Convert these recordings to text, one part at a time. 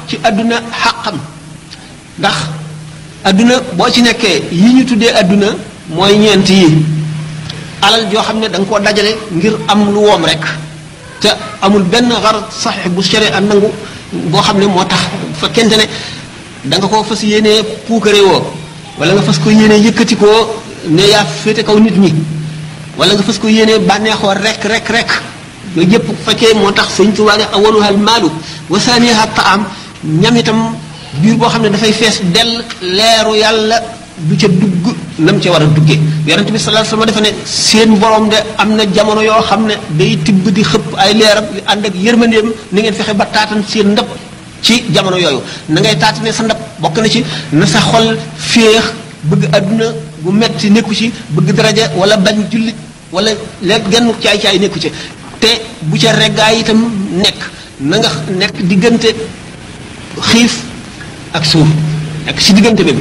ci àdduna xàqam ndax àdduna boo ci nekkee yi ñu tuddee àdduna mooy ñeent yi alal joo xam ne da nga koo dajale ngir am lu woom rek te amul benn xarat saxiix bu sere a nangu boo xam ne moo tax fekkente ne da nga koo fas yéenee puukare woo wala nga fas ko yéenee yëkkati koo ne yaa féete kaw nit ñi wala nga fas ko yéenee bànneexoo rek yooyu yëpp fekkee moo tax sëñ Tuubaa ne awaluha al maalu wa saaniha taam ñam itam biir boo xam ne dafay fees dell leeru yàlla du ca dugg nam ca war a duggee yonent bi sallallahu alayhi wasallam dafa ne seen borom de am na jamono yoo xam ne day tibb di xëpp ay leeram yu ànd ak yërmandeem ni ngeen fexe ba taatan seen ndab ci jamono yooyu na ngay taatane sa ndab bokk na ci na sa xol féex bëgg adduna bu metti nekku ci bëgg daraja wala bañ jullit wala léegi genn caay-caay nekku ci te bu ca reggaay itam nekk na nga nekk diggante xiif ak suur nekk ci diggante bi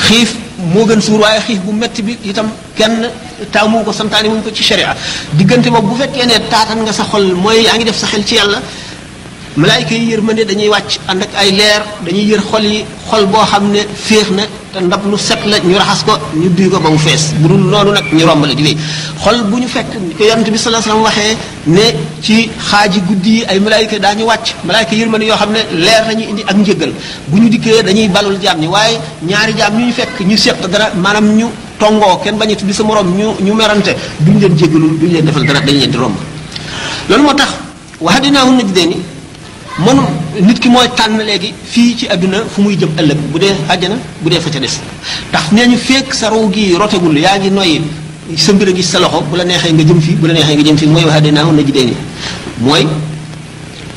xiif moo gën suur waaye xiif bu metti bi itam kenn taamu ko santaane mu ko ci sharia diggante boobu bu fekkee ne taatan nga sa xol mooy yaa ngi def sa xel ci yàlla malaayika yi yërmande dañuy wàcc ànd ak ay leer dañuy yër xol yi xol boo xam ne féex na te ndab lu set la ñu raxas ko ñu duy ko ba mu fees bu dul noonu nag ñu romb la di wéy xol bu ñu fekk ko yonent bi sallallahu alayhi wasallam waxee ne ci xaaji guddi yi ay malaayika daañu wàcc malaayika yërmande yoo xam ne leer lañuy indi ak njëggal bu ñu dikkee dañuy balul jaam ñi waaye ñaari jaam ñu fekk ñu seq dara maanaam ñu tongoo kenn bañ a tuddi sa morom ñu merante duñ leen jéggalul duñ leen defal dara dañ leen di romb loolu moo tax wax dinaa mun na jidee mënu nit ki mooy tànn léegi fii ci àdduna fu muy jëm ëllëg bu dee àjjana bu dee fa ca des ndax nee ñu fekk sa row gi rotegul yaa ngi noyyi sa mbir a ngi sa loxo bu la neexee nga jëm fii bu la neexee nga jëm fii mooy wax dinaa na jidee ni mooy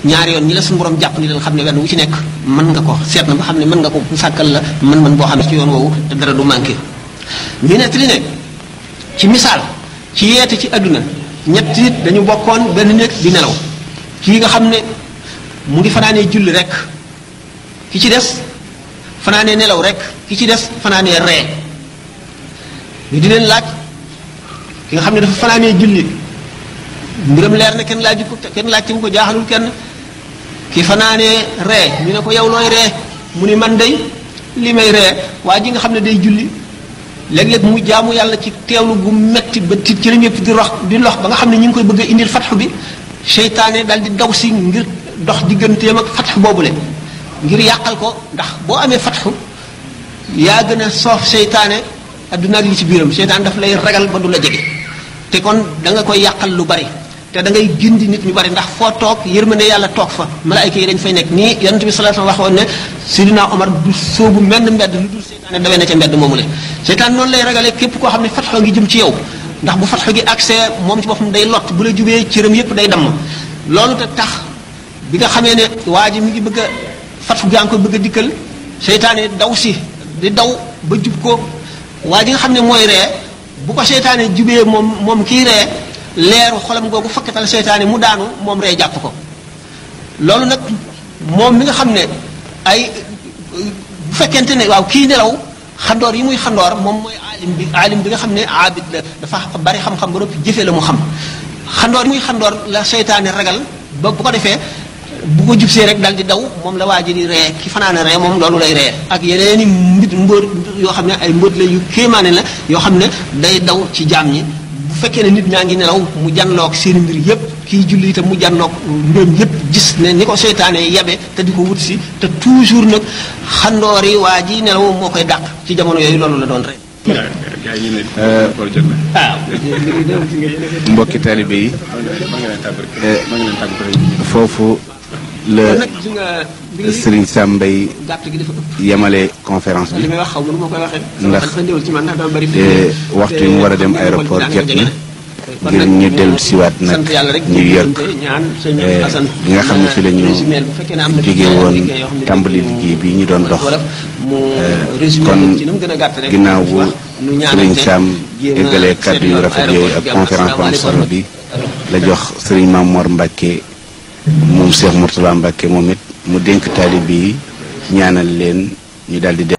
ñaari yoon ñi la suñu borom jàpp ni leen xam ne wenn wu ci nekk mën nga ko seet na ba xam ne mën nga ko sàkkal la mën boo xam ne ci yoon woowu te dara du manqué ñu nekk li ne ci misaal ci yeete ci àdduna ñett nit dañu bokkoon benn néeg di nelaw kii nga xam ne mu ngi fanaanee julli rek ki ci des fanaanee nelaw rek ki ci des fanaanee ree ñu di leen laaj ki nga xam ne dafa fanaanee julli mbiram leer na kenn laaju ko kenn laaj ci bu ko jaaxalul kenn ki fanaanee ree ñu ne ko yow looy ree mu ni man day li may ree waa ji nga xam ne day julli léeg-léeg mu jaamu yàlla ci teewlu gu metti ba tiit ci la ñëpp di lox ba nga xam ne ñu ngi koy bëgg a indil fatxu bi seytaane dal di daw si ngir dox digganteem ak fatxu boobule ngir yàqal ko ndax boo amee fatxu yaa gën a soof seytaane adduna ak li ci biiram seytaane daf lay ragal ba du la jege te kon da nga koy yàqal lu bari te da ngay gindi nit ñu bari ndax foo toog yërmande yàlla toog fa malaayika yi dañ fay nekk nii yonent bi sallallahu alayhi wasallam waxoon ne Sidina Omar du sóobu menn mbedd lu dul seytaane dawee na ca mbedd moomule seytaane noonu lay ragalee képp koo xam ne fatxu ngi jëm ci yow ndax bu fatxu gi accès moom ci boppam day lot bu la jubee cëram yépp day damm loolu te tax bi nga xamee ne waa ji mi ngi bëgg a fatxu gaa ngi ko bëgg a dikkal seytaane daw si di daw ba jub ko waa ji nga xam ne mooy ree bu ko seytaane jubee moom kii ree leeru xolam googu fakkatal seytaane mu daanu moom ree jàpp ko loolu nag moom mi nga xam ne ay bu fekkente ne waaw kii nelaw xandoor yi muy xandoor moom mooy aalim bi nga xam ne aabid la dafa bari xam-xam ba noppi jëfee la mu xam xandoor yi muy xandoor la seytaane ragal ba bu ko defee bu ko jubsee rek dal di daw moom la waa ji di ree ki fanaane ree moom loolu lay ree ak yeneeni mbóot yoo xam ne ay mbóot la yu kéemaane la yoo xam ne day daw ci jaam ñi bu fekkee ne nit ñaa ngi nelaw mu janloog seen mbir yépp kii julli itam mu janloog mbiram yépp gis ne ni ko seytaane yabe te di ko wut si te toujours nag xandoor yi waa ji nelaw moo koy dàq ci jamono yooyu loolu la doon ree mbokki taalibe yi foofu la Serigne Sam Mbaye yemale conférence bi ndax waxtu yi mu war a dem aéroport jot na ngir ñu dellu siwaat nag New York bi nga xam ne fi la ñu jóge woon tàmbali liggéey bi ñu doon dox kon ginnaaw bu Serigne Sam eggalee kàddu yu rafet yooyu ak conférence bu am solo bi la jox Serigne Mamor Mbacke moom Cheikh Mourtala Mbacke moom it mu dénk taalibe yi ñaanal leen ñu daal di